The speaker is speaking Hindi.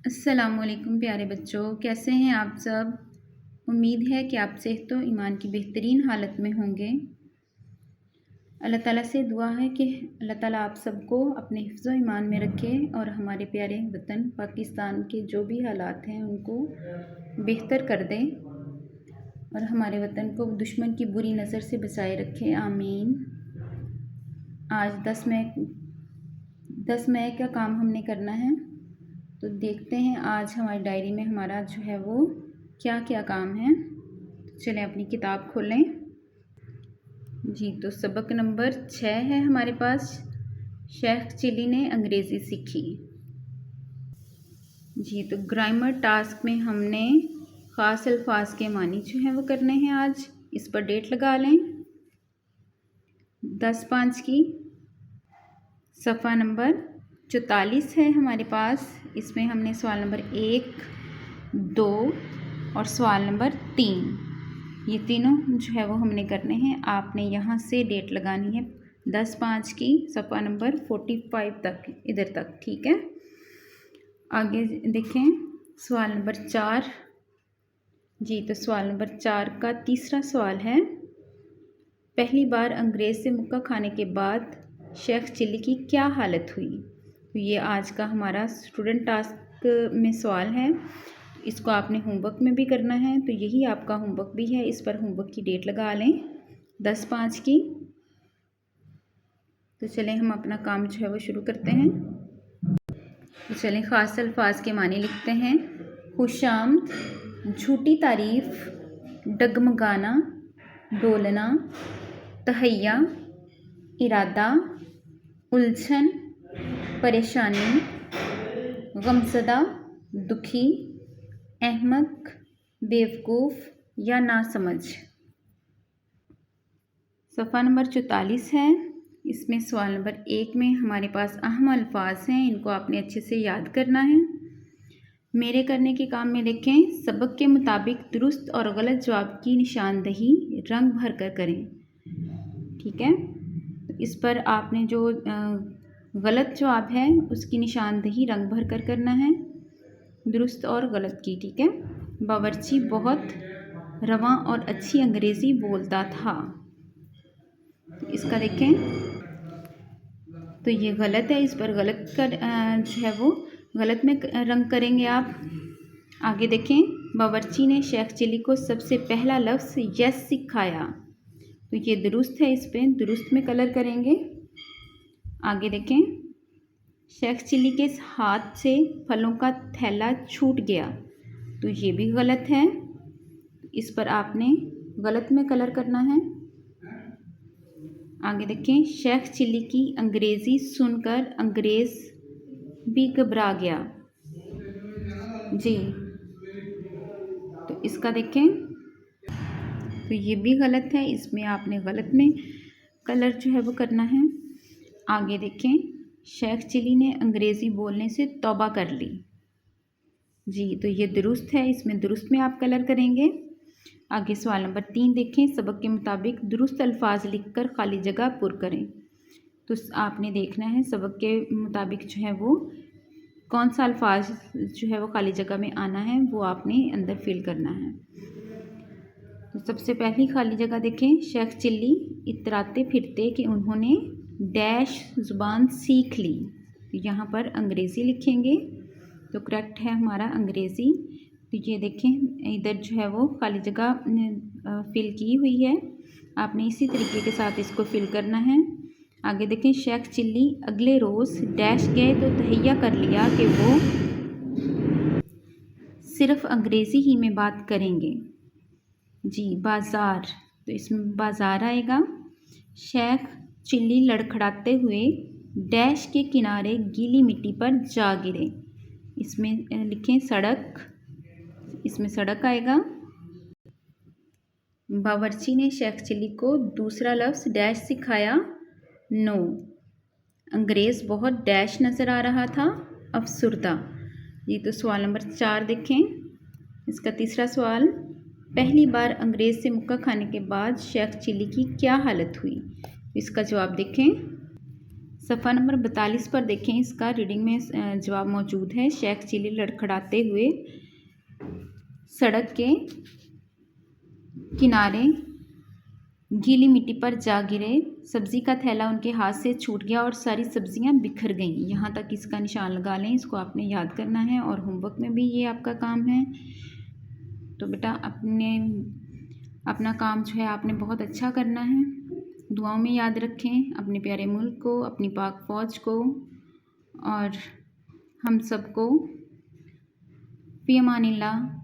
अस्सलामुअलैकुम प्यारे बच्चों, कैसे हैं आप सब। उम्मीद है कि आप सेहत व ईमान की बेहतरीन हालत में होंगे। अल्लाह ताला से दुआ है कि अल्लाह ताला आप सबको अपने हिफ्ज़ व ईमान में रखे और हमारे प्यारे वतन पाकिस्तान के जो भी हालात हैं उनको बेहतर कर दें और हमारे वतन को दुश्मन की बुरी नज़र से बचाए रखे, आमीन। आज 10 मई का काम हमने करना है, तो देखते हैं आज हमारी डायरी में हमारा जो है वो क्या क्या काम है। चलें अपनी किताब खोलें जी। तो सबक नंबर 6 है हमारे पास, शेख चिली ने अंग्रेज़ी सीखी जी। तो ग्रामर टास्क में हमने ख़ास अल्फाज के मानी जो हैं वो करने हैं आज। इस पर डेट लगा लें 10/5 की। सफ़ा नंबर 44 है हमारे पास। इसमें हमने सवाल नंबर 1, 2 और सवाल नंबर 3, ये तीनों जो है वो हमने करने हैं। आपने यहाँ से डेट लगानी है 10/5 की, सफ़ा नंबर 45 तक, इधर तक, ठीक है। आगे देखें सवाल नंबर 4 जी। तो सवाल नंबर 4 का तीसरा सवाल है, पहली बार अंग्रेज़ से मुक्का खाने के बाद शेख चिली की क्या हालत हुई। तो ये आज का हमारा स्टूडेंट टास्क में सवाल है। इसको आपने होमवर्क में भी करना है, तो यही आपका होमवर्क भी है। इस पर होमवर्क की डेट लगा लें 10/5 की। तो चलें हम अपना काम जो है वो शुरू करते हैं। तो चलें ख़ास अल्फाज के मानी लिखते हैं। खुशामद, झूठी तारीफ़, डगमगाना, डोलना, तहैया, इरादा, उलझन, परेशानी, गमज़दा, दुखी, अहमक, बेवकूफ़ या नासमझ। सफ़ा नंबर 44 है। इसमें सवाल नंबर 1 में हमारे पास अहम अल्फाज हैं, इनको आपने अच्छे से याद करना है। मेरे करने के काम में देखें, सबक के मुताबिक दुरुस्त और गलत जवाब की निशानदही रंग भर कर करें, ठीक है। तो इस पर आपने जो गलत जवाब है उसकी निशानदही रंग भर कर करना है, दुरुस्त और गलत की, ठीक है। बावर्ची बहुत रवां और अच्छी अंग्रेज़ी बोलता था। तो इसका देखें, तो ये गलत है, इस पर गलत का जो है वो गलत में रंग करेंगे आप। आगे देखें, बावर्ची ने शेख चिली को सबसे पहला लफ्ज़ यस सिखाया, तो ये दुरुस्त है, इस पर दुरुस्त में कलर करेंगे। आगे देखें, शेख चिली के हाथ से फलों का थैला छूट गया, तो ये भी गलत है, इस पर आपने गलत में कलर करना है। आगे देखें, शेख चिली की अंग्रेज़ी सुनकर अंग्रेज़ भी घबरा गया जी। तो इसका देखें, तो ये भी गलत है, इसमें आपने गलत में कलर जो है वो करना है। आगे देखें, शेख चिली ने अंग्रेज़ी बोलने से तौबा कर ली जी। तो ये दुरुस्त है, इसमें दुरुस्त में आप कलर करेंगे। आगे सवाल नंबर 3 देखें, सबक के मुताबिक दुरुस्त अल्फाज लिखकर खाली जगह पुर करें। तो आपने देखना है सबक के मुताबिक जो है वो कौन सा अल्फाज जो है वो खाली जगह में आना है, वो आपने अंदर फिल करना है। तो सबसे पहली खाली जगह देखें, शेख चिल्ली इतराते फिरते कि उन्होंने डैश ज़ुबान सीख ली, तो यहाँ पर अंग्रेज़ी लिखेंगे, तो करेक्ट है हमारा अंग्रेज़ी। तो ये देखें, इधर जो है वो खाली जगह फिल की हुई है, आपने इसी तरीके के साथ इसको फिल करना है। आगे देखें, शेख चिल्ली अगले रोज़ डैश गए तो तहैया कर लिया कि वो सिर्फ़ अंग्रेज़ी ही में बात करेंगे जी। बाज़ार, तो इसमें बाज़ार आएगा। शेख चिल्ली लड़खड़ाते हुए डैश के किनारे गीली मिट्टी पर जा गिरे, इसमें लिखें सड़क, इसमें सड़क आएगा। बावर्ची ने शेख चिल्ली को दूसरा लफ्ज़ डैश सिखाया, नो। अंग्रेज़ बहुत डैश नज़र आ रहा था, अफसुर्दा। ये तो सवाल नंबर 4 देखें, इसका तीसरा सवाल, पहली बार अंग्रेज़ से मुक्का खाने के बाद शेख चिली की क्या हालत हुई। इसका जवाब देखें, सफ़ा नंबर 42 पर देखें, इसका रीडिंग में जवाब मौजूद है। शेख चिली लड़खड़ाते हुए सड़क के किनारे गीली मिट्टी पर जा गिरे। सब्ज़ी का थैला उनके हाथ से छूट गया और सारी सब्जियां बिखर गईं। यहाँ तक इसका निशान लगा लें। इसको आपने याद करना है और होमवर्क में भी ये आपका काम है। तो बेटा अपना काम जो है आपने बहुत अच्छा करना है। दुआओं में याद रखें अपने प्यारे मुल्क को, अपनी पाक फ़ौज को और हम सबको। फ़ी अमानिल्लाह।